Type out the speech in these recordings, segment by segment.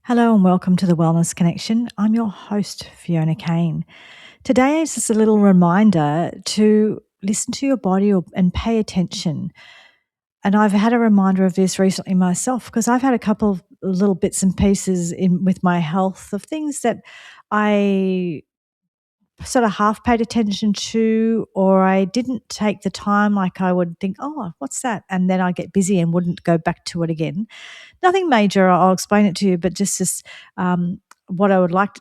Hello and welcome to the Wellness Connection. I'm your host, Fiona Kane. Today is just a little reminder to listen to your body and pay attention. And I've had a reminder of this recently myself because I've had a couple of little bits and pieces in with my health of things that I sort of half paid attention to, or I didn't take the time. Like I would think, oh, what's that? And then I get busy and wouldn't go back to it again. Nothing major. I'll explain it to you, but just this, what I would like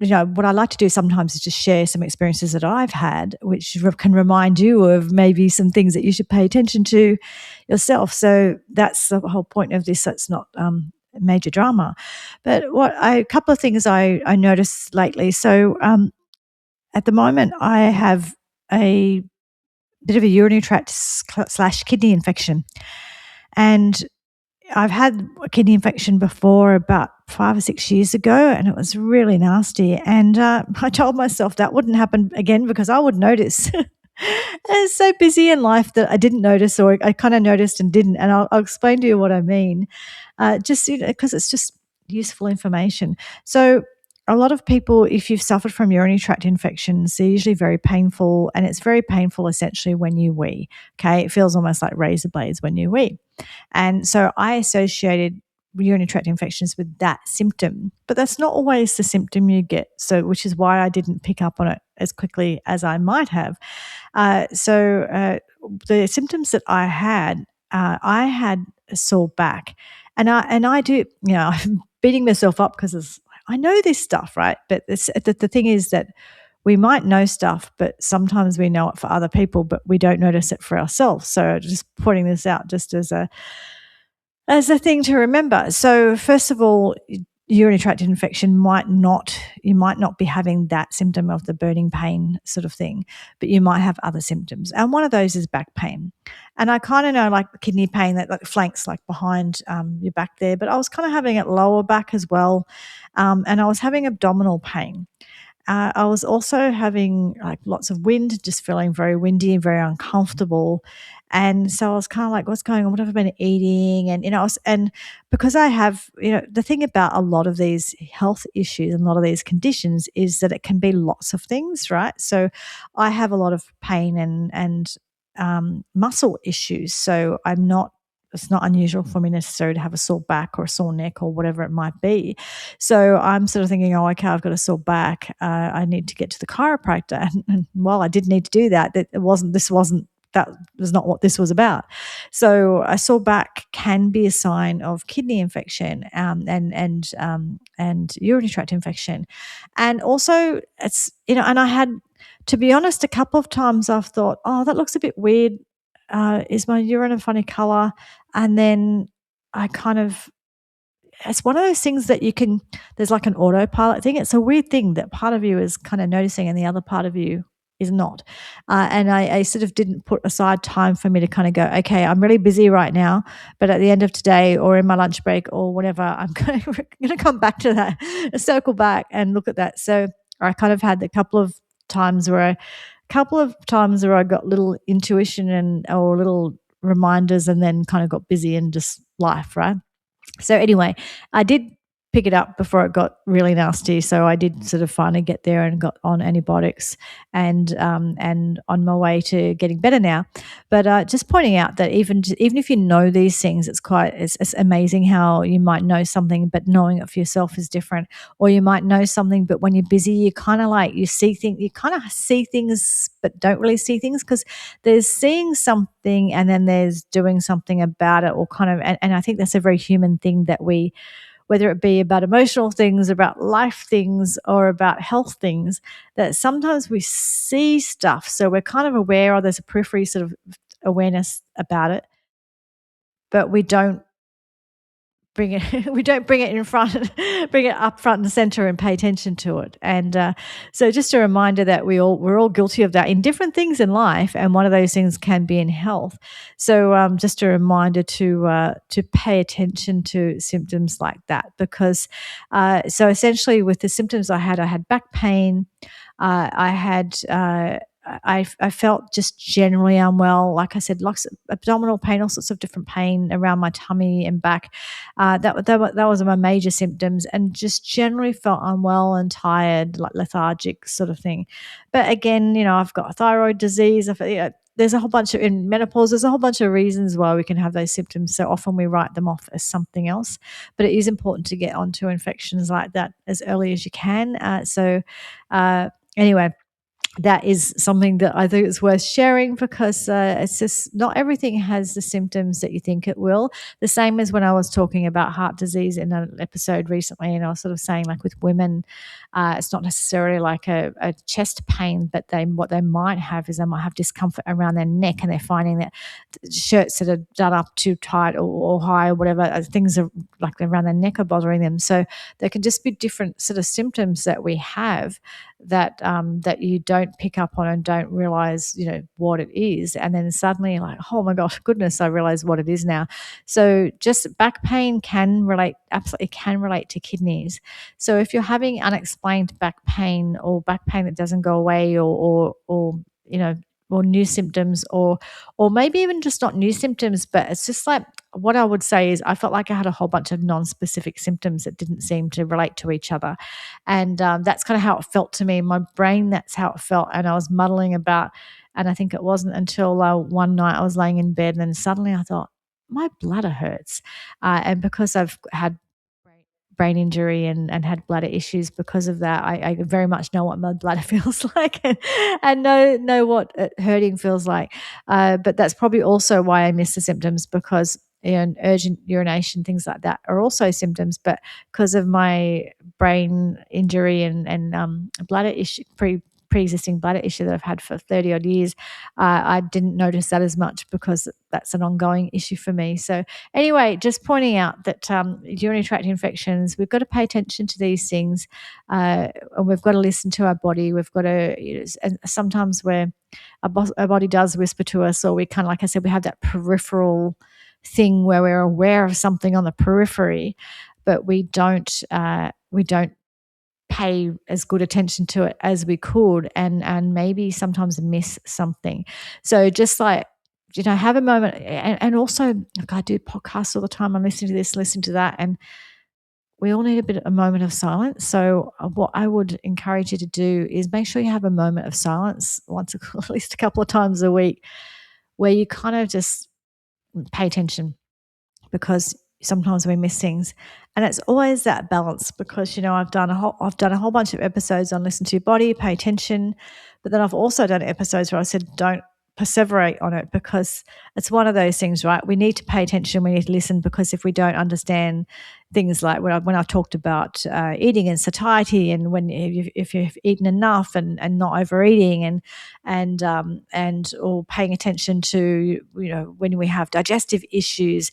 to, what I like to do sometimes is just share some experiences that I've had, which can remind you of maybe some things that you should pay attention to yourself. So that's the whole point of this. So it's not major drama, but a couple of things I noticed lately. So at the moment, I have a bit of a urinary tract / kidney infection, and I've had a kidney infection before about 5 or 6 years ago, and it was really nasty. And I told myself that wouldn't happen again because I would notice. I was so busy in life that I didn't notice, or I kind of noticed and didn't. And I'll explain to you what I mean, just because it's just useful information. So a lot of people, if you've suffered from urinary tract infections, they're usually very painful, and it's very painful essentially when you wee. Okay, it feels almost like razor blades when you wee. And so I associated urinary tract infections with that symptom, but that's not always the symptom you get. So, which is why I didn't pick up on it as quickly as I might have. The symptoms that I had a sore back, and I do, I'm beating myself up because I know this stuff, right? But the thing is that we might know stuff, but sometimes we know it for other people, but we don't notice it for ourselves. So just pointing this out just as a thing to remember. So first of all, urinary tract infection you might not be having that symptom of the burning pain sort of thing, but you might have other symptoms. And one of those is back pain. And I kind of know like kidney pain that like flanks like behind your back there, but I was kind of having it lower back as well. And I was having abdominal pain. I was also having like lots of wind, just feeling very windy and very uncomfortable. And so I was kind of like, what's going on? What have I been eating? And, and because I have, the thing about a lot of these health issues and a lot of these conditions is that it can be lots of things, right? So I have a lot of pain and muscle issues. So it's not unusual for me necessarily to have a sore back or a sore neck or whatever it might be. So I'm sort of thinking, oh, okay, I've got a sore back. I need to get to the chiropractor. And while I did need to do that, that was not what this was about. So a sore back can be a sign of kidney infection and urinary tract infection, and also it's and I had, to be honest, a couple of times I've thought, oh, that looks a bit weird. Is my urine a funny color? And then I kind of, it's one of those things that there's like an autopilot thing. It's a weird thing that part of you is kind of noticing and the other part of you is not. And I sort of didn't put aside time for me to kind of go, okay, I'm really busy right now, but at the end of today or in my lunch break or whatever, I'm going to come back to that, circle back and look at that. So I kind of had a couple of times where I got little intuition or little reminders, and then kind of got busy and just life, right? So anyway, I did pick it up before it got really nasty. So I did sort of finally get there and got on antibiotics and on my way to getting better now. But just pointing out that even if you know these things, it's amazing how you might know something, but knowing it for yourself is different. Or you might know something, but when you're busy, you kind of you kind of see things, but don't really see things, because there's seeing something and then there's doing something about it, or kind of, and I think that's a very human thing that we, whether it be about emotional things, about life things, or about health things, that sometimes we see stuff. So we're kind of aware, or there's a periphery sort of awareness about it, but we don't bring it in front, bring it up front and center and pay attention to it. And so just a reminder that we're all guilty of that in different things in life, and one of those things can be in health. So just a reminder to pay attention to symptoms like that, because so essentially with the symptoms I had back pain. I had I felt just generally unwell. Like I said, lots of abdominal pain, all sorts of different pain around my tummy and back. That was my major symptoms, and just generally felt unwell and tired, like lethargic sort of thing. But again, I've got thyroid disease. There's a whole bunch of in menopause. There's a whole bunch of reasons why we can have those symptoms. So often we write them off as something else, but it is important to get onto infections like that as early as you can. Anyway, that is something that I think is worth sharing because it's just not everything has the symptoms that you think it will. The same as when I was talking about heart disease in an episode recently, and I was sort of saying, like with women, it's not necessarily like a chest pain, but what they might have is they might have discomfort around their neck, and they're finding that shirts that are done up too tight or high or whatever, things are like around their neck are bothering them. So there can just be different sort of symptoms that we have that you don't pick up on and don't realize, what it is. And then suddenly like, oh my gosh, goodness, I realize what it is now. So just back pain absolutely can relate to kidneys. So if you're having unexplained back pain or back pain that doesn't go away or new symptoms or maybe even just not new symptoms, but it's just like what I would say is I felt like I had a whole bunch of non-specific symptoms that didn't seem to relate to each other. And that's kind of how it felt to me. In my brain, that's how it felt. And I was muddling about. And I think it wasn't until one night I was laying in bed and then suddenly I thought, my bladder hurts. And because I've had brain injury and had bladder issues because of that, I very much know what my bladder feels like and know what hurting feels like. But that's probably also why I miss the symptoms because urgent urination, things like that are also symptoms. But because of my brain injury and bladder issue, pre-existing bladder issue that I've had for 30 odd years, I didn't notice that as much because that's an ongoing issue for me. So anyway, just pointing out that urinary tract infections, we've got to pay attention to these things, and we've got to listen to our body. We've got to, and sometimes where our body does whisper to us, or we kind of, like I said, we have that peripheral thing where we're aware of something on the periphery, but we don't pay as good attention to it as we could, and maybe sometimes miss something. So just like, have a moment. And also, like, I do podcasts all the time. I'm listening to this, listening to that, and we all need a moment of silence. So what I would encourage you to do is make sure you have a moment of silence at least a couple of times a week, where you kind of just pay attention, because sometimes we miss things. And it's always that balance, because I've done a whole bunch of episodes on listen to your body, pay attention, but then I've also done episodes where I said don't perseverate on it, because it's one of those things, right? We need to pay attention, we need to listen, because if we don't understand things like when I've talked about eating and satiety, and if you've eaten enough and not overeating, and or paying attention to when we have digestive issues,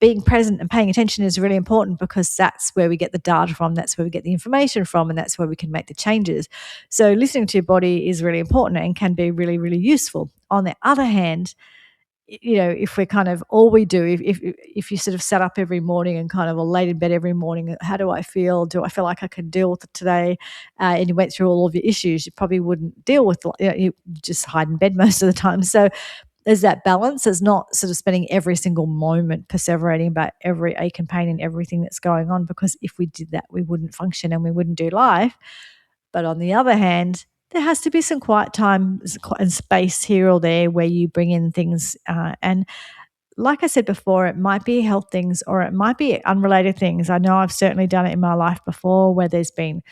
being present and paying attention is really important, because that's where we get the data from, that's where we get the information from, and that's where we can make the changes. So listening to your body is really important and can be really, really useful. On the other hand, if we're kind of all we do, if you sort of sat up every morning and kind of laid in bed every morning, how do I feel? Do I feel like I can deal with it today? And you went through all of your issues, you probably wouldn't deal with you just hide in bed most of the time. So there's that balance. There's not sort of spending every single moment perseverating about every ache and pain and everything that's going on, because if we did that, we wouldn't function and we wouldn't do life. But on the other hand, there has to be some quiet time and space here or there where you bring in things. And like I said before, it might be health things or it might be unrelated things. I know I've certainly done it in my life before, where there's been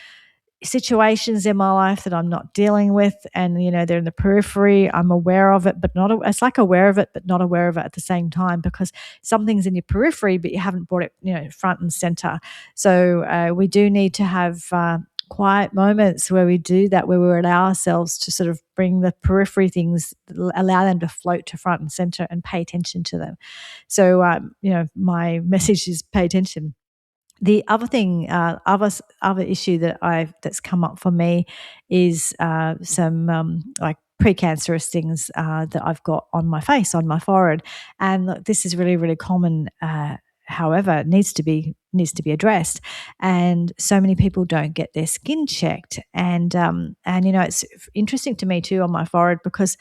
situations in my life that I'm not dealing with, and they're in the periphery. I'm aware of it, but it's like aware of it but not aware of it at the same time, because something's in your periphery but you haven't brought it front and center. So we do need to have quiet moments where we do that, where we allow ourselves to sort of bring the periphery things, allow them to float to front and center, and pay attention to them. So my message is pay attention. The other thing, other issue that's come up for me is some like precancerous things that I've got on my face, on my forehead, and look, this is really, really common. However, it needs to be needs to be addressed. And so many people don't get their skin checked. And it's interesting to me too on my forehead because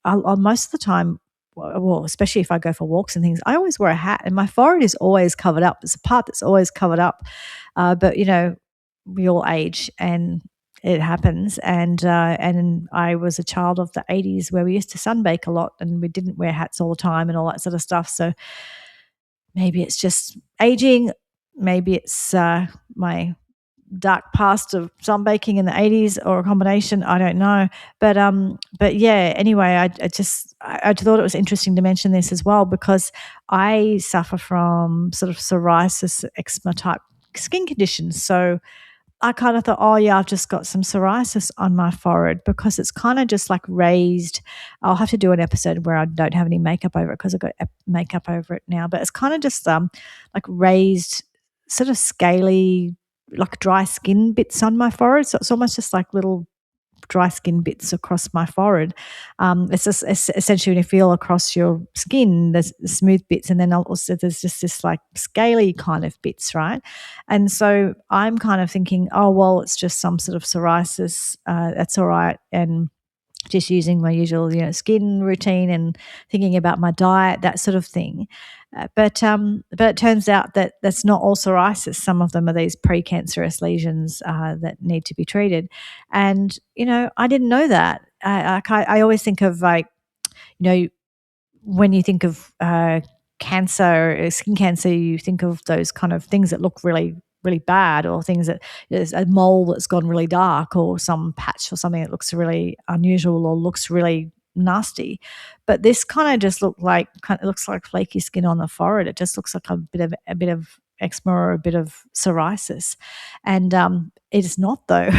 most of the time, well, especially if I go for walks and things, I always wear a hat and my forehead is always covered up. It's a part that's always covered up. But we all age and it happens. And I was a child of the 80s where we used to sunbake a lot and we didn't wear hats all the time and all that sort of stuff. So maybe it's just aging. Maybe it's my dark past of sunbaking in the 80s or a combination. I don't know. But yeah, anyway, I thought it was interesting to mention this as well because I suffer from sort of psoriasis, eczema type skin conditions. So I kind of thought, oh yeah, I've just got some psoriasis on my forehead because it's kind of just like raised. I'll have to do an episode where I don't have any makeup over it because I've got makeup over it now. But it's kind of just like raised, sort of scaly, like dry skin bits on my forehead. So it's almost just like little dry skin bits across my forehead. It's just essentially when you feel across your skin, there's the smooth bits, and then also there's just this like scaly kind of bits, right? And so I'm kind of thinking, oh well, it's just some sort of psoriasis. That's all right, and just using my usual, skin routine and thinking about my diet, that sort of thing. But it turns out that that's not all psoriasis. Some of them are these precancerous lesions that need to be treated, and I didn't know that. I always think of like, you know, when you think of cancer, skin cancer, you think of those kind of things that look really, really bad, or things that there's a mole that's gone really dark, or some patch or something that looks really unusual or looks really nasty. But this kind of just it looks like flaky skin on the forehead. It just looks like a bit of eczema or a bit of psoriasis, and it is not though.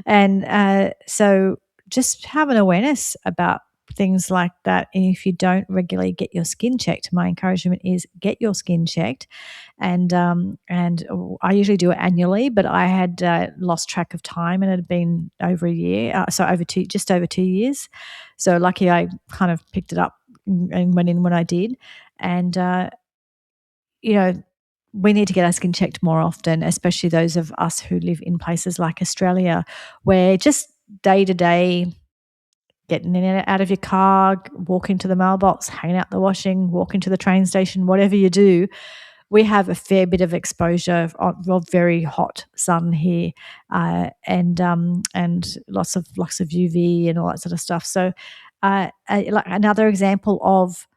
And so just have an awareness about things like that. And if you don't regularly get your skin checked, my encouragement is get your skin checked. And I usually do it annually, but I had lost track of time and it had been over a year, just over 2 years. So lucky I kind of picked it up and went in when I did. And you know, we need to get our skin checked more often, especially those of us who live in places like Australia, where just day to day, getting in and out of your car, walking to the mailbox, hanging out the washing, walking to the train station, whatever you do, we have a fair bit of exposure of very hot sun here, and lots of UV and all that sort of stuff. So, like another example of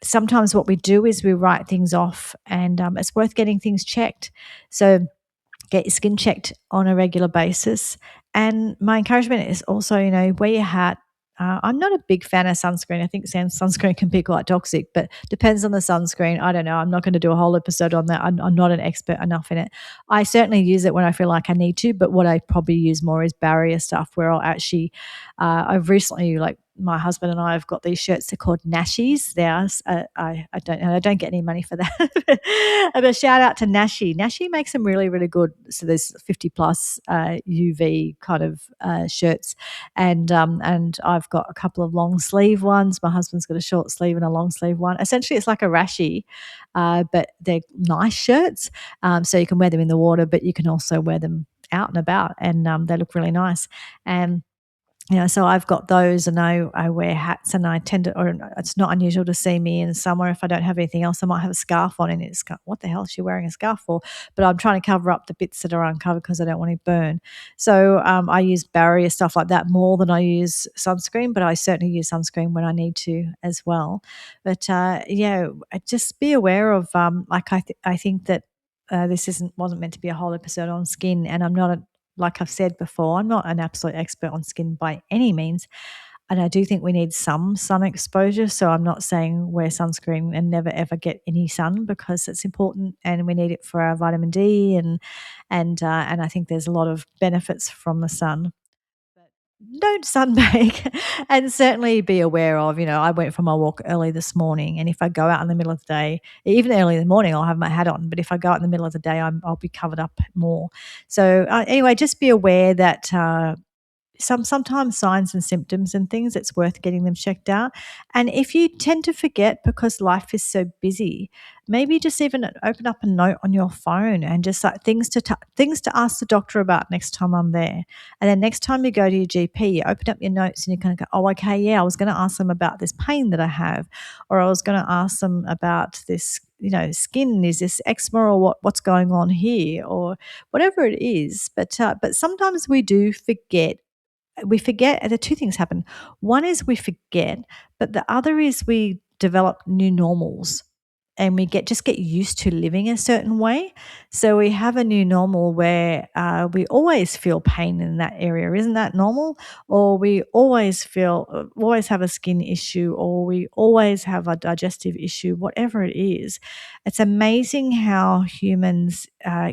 sometimes what we do is we write things off, and it's worth getting things checked. So get your skin checked on a regular basis. And my encouragement is also, wear your hat. I'm not a big fan of sunscreen. I think sunscreen can be quite toxic, but depends on the sunscreen. I don't know. I'm not going to do a whole episode on that. I'm not an expert enough in it. I certainly use it when I feel like I need to, but what I probably use more is barrier stuff where I'll actually, I've recently, like, my husband and I have got these shirts. They're called Nashies. They are. I don't get any money for that. But a shout out to Nashi. Nashi makes them really, really good. So there's 50 plus UV kind of shirts, and I've got a couple of long sleeve ones. My husband's got a short sleeve and a long sleeve one. Essentially, it's like a rashie, but they're nice shirts. So you can wear them in the water, but you can also wear them out and about, and they look really nice. And so I've got those, and I wear hats, and I tend to, or it's not unusual to see me in summer if I don't have anything else. I might have a scarf on, and it's what the hell is she wearing a scarf for? But I'm trying to cover up the bits that are uncovered because I don't want to burn. So I use barrier stuff like that more than I use sunscreen, but I certainly use sunscreen when I need to as well. But just be aware of I think that this wasn't meant to be a whole episode on skin, and I'm not like I've said before, I'm not an absolute expert on skin by any means. And I do think we need some sun exposure. So I'm not saying wear sunscreen and never ever get any sun, because it's important and we need it for our vitamin D, and I think there's a lot of benefits from the sun. Don't sunbake, and certainly be aware of, I went for my walk early this morning, and if I go out in the middle of the day, even early in the morning, I'll have my hat on, but if I go out in the middle of the day, I'll be covered up more. So anyway, just be aware that sometimes signs and symptoms and things, it's worth getting them checked out. And if you tend to forget because life is so busy, maybe just even open up a note on your phone and just like things to ask the doctor about next time I'm there. And then next time you go to your GP, you open up your notes and you kind of go, oh, okay, yeah, I was going to ask them about this pain that I have, or I was going to ask them about this, skin. Is this eczema or what's going on here, or whatever it is. But sometimes we forget the two things happen. One is we forget, but the other is we develop new normals and we get used to living a certain way. So we have a new normal where we always feel pain in that area. Isn't that normal? Or we always have a skin issue, or we always have a digestive issue, whatever it is. It's amazing how humans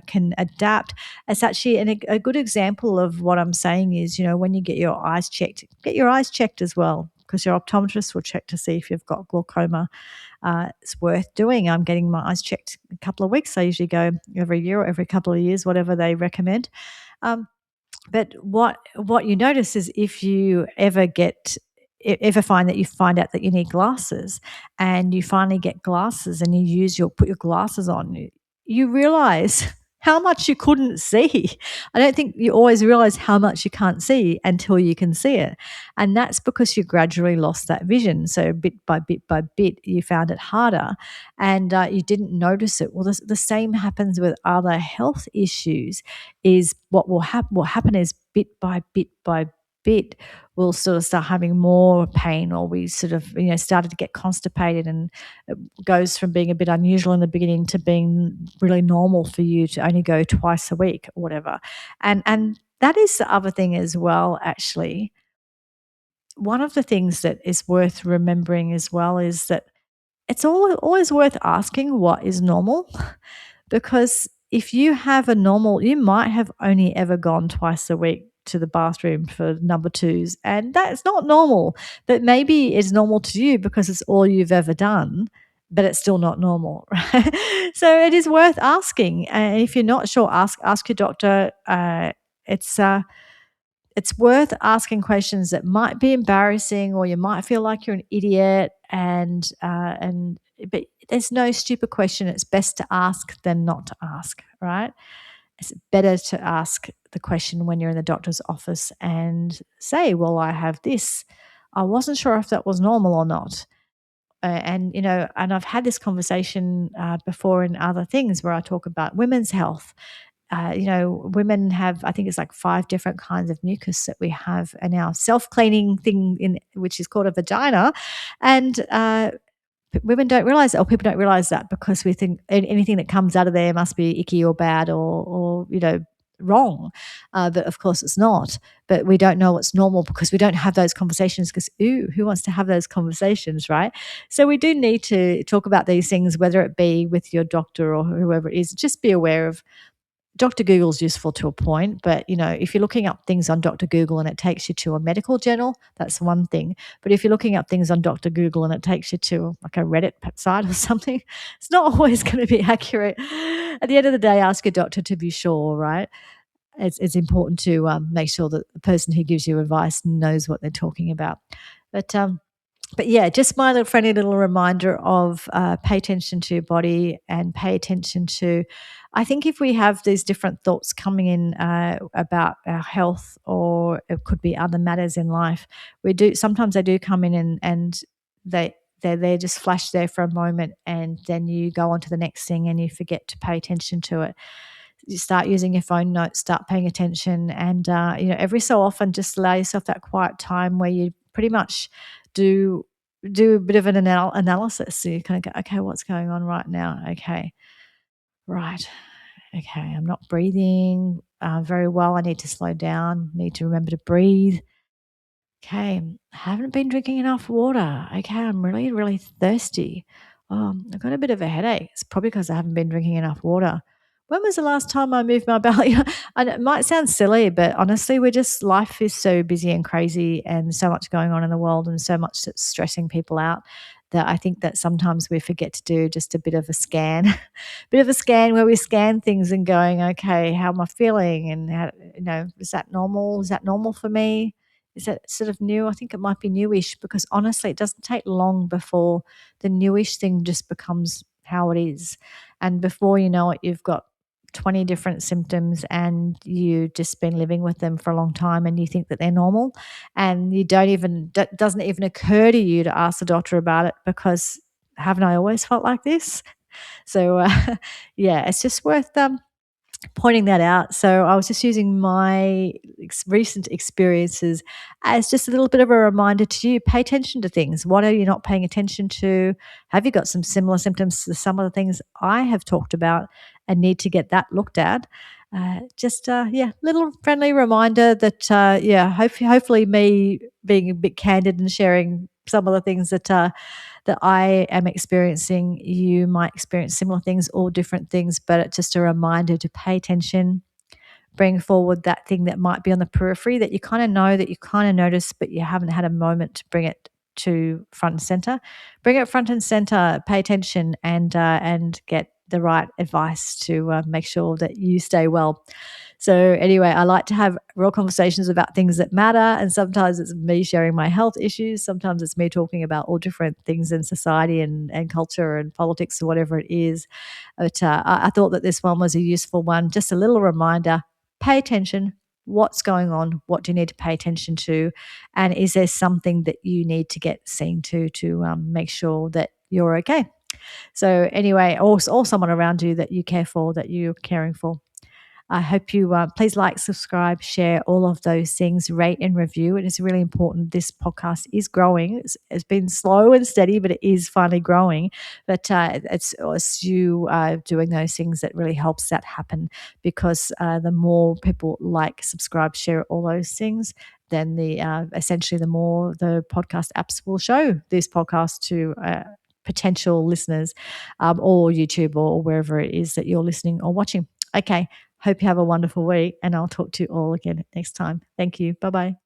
can adapt. It's actually a good example of what I'm saying is, when you get your eyes checked, get your eyes checked as well, because your optometrist will check to see if you've got glaucoma. It's worth doing. I'm getting my eyes checked a couple of weeks. I usually go every year or every couple of years, whatever they recommend. Um, but what you notice is if you ever find that you find out that you need glasses, and you finally get glasses and you put your glasses on, you realize how much you couldn't see. I don't think you always realize how much you can't see until you can see it. And that's because you gradually lost that vision. So bit by bit by bit, you found it harder, and you didn't notice it. Well, the same happens with other health issues. Is what happen is bit by bit, we'll sort of start having more pain, or we sort of started to get constipated, and it goes from being a bit unusual in the beginning to being really normal for you to only go twice a week or whatever. And that is the other thing as well, actually. One of the things that is worth remembering as well is that it's always worth asking what is normal. Because if you have a normal, you might have only ever gone twice a week to the bathroom for number twos, and that's not normal. But maybe it's normal to you because it's all you've ever done, but it's still not normal, right? So it is worth asking. And if you're not sure, ask your doctor. It's worth asking questions that might be embarrassing, or you might feel like you're an idiot, and but there's no stupid question. It's best to ask than not to ask, right? It's better to ask the question when you're in the doctor's office and say, well, I have this. I wasn't sure if that was normal or not. And I've had this conversation before in other things where I talk about women's health. Women have, I think it's like 5 different kinds of mucus that we have in our self-cleaning thing, which is called a vagina. And women don't realize that, or people don't realize that, because we think anything that comes out of there must be icky or bad or wrong. But of course it's not. But we don't know what's normal because we don't have those conversations, because, who wants to have those conversations, right? So we do need to talk about these things, whether it be with your doctor or whoever it is. Just be aware of Dr. Google's useful to a point, but if you're looking up things on Dr. Google and it takes you to a medical journal, that's one thing. But if you're looking up things on Dr. Google and it takes you to like a Reddit site or something, it's not always going to be accurate. At the end of the day, ask your doctor to be sure, right? It's important to make sure that the person who gives you advice knows what they're talking about. But yeah, just my little friendly little reminder of pay attention to your body, and pay attention to, I think if we have these different thoughts coming in about our health, or it could be other matters in life, sometimes they do come in, and they're just flash there for a moment, and then you go on to the next thing and you forget to pay attention to it. You start using your phone notes, start paying attention, and every so often just allow yourself that quiet time where you pretty much do a bit of an analysis. So you kind of go, okay, what's going on right now? Okay, right. Okay, I'm not breathing very well. I need to slow down. Need to remember to breathe. Okay, I haven't been drinking enough water. Okay, I'm really, really thirsty. I've got a bit of a headache. It's probably because I haven't been drinking enough water. When was the last time I moved my belly? And it might sound silly, but honestly, life is so busy and crazy, and so much going on in the world, and so much that's stressing people out, that I think that sometimes we forget to do just a bit of a scan, where we scan things and going, okay, how am I feeling? And is that normal? Is that normal for me? Is that sort of new? I think it might be newish, because honestly, it doesn't take long before the newish thing just becomes how it is. And before you know it, you've got 20 different symptoms and you've just been living with them for a long time and you think that they're normal, and you don't even doesn't even occur to you to ask the doctor about it because haven't I always felt like this? So yeah, it's just worth pointing that out. So I was just using my recent experiences as just a little bit of a reminder to you. Pay attention to things. What are you not paying attention to? Have you got some similar symptoms to some of the things I have talked about and need to get that looked at? Yeah, little friendly reminder that hopefully me being a bit candid and sharing some of the things that I am experiencing, you might experience similar things or different things, but it's just a reminder to pay attention, bring forward that thing that might be on the periphery that you kind of know, that you kind of notice, but you haven't had a moment to bring it to front and center. Bring it front and center, pay attention, and get the right advice to make sure that you stay well. So anyway, I like to have real conversations about things that matter, and sometimes it's me sharing my health issues. Sometimes it's me talking about all different things in society and culture and politics or whatever it is. But I thought that this one was a useful one, just a little reminder. Pay attention. What's going on? What do you need to pay attention to? And is there something that you need to get seen to make sure that you're okay? So anyway, or someone around you that you care for, that you're caring for. I hope you please like, subscribe, share all of those things, rate and review. It is really important. This podcast is growing. It's been slow and steady, but it is finally growing. But it's you doing those things that really helps that happen, because the more people like, subscribe, share all those things, then essentially the more the podcast apps will show this podcast to potential listeners, or YouTube or wherever it is that you're listening or watching. Okay. Hope you have a wonderful week, and I'll talk to you all again next time. Thank you. Bye bye.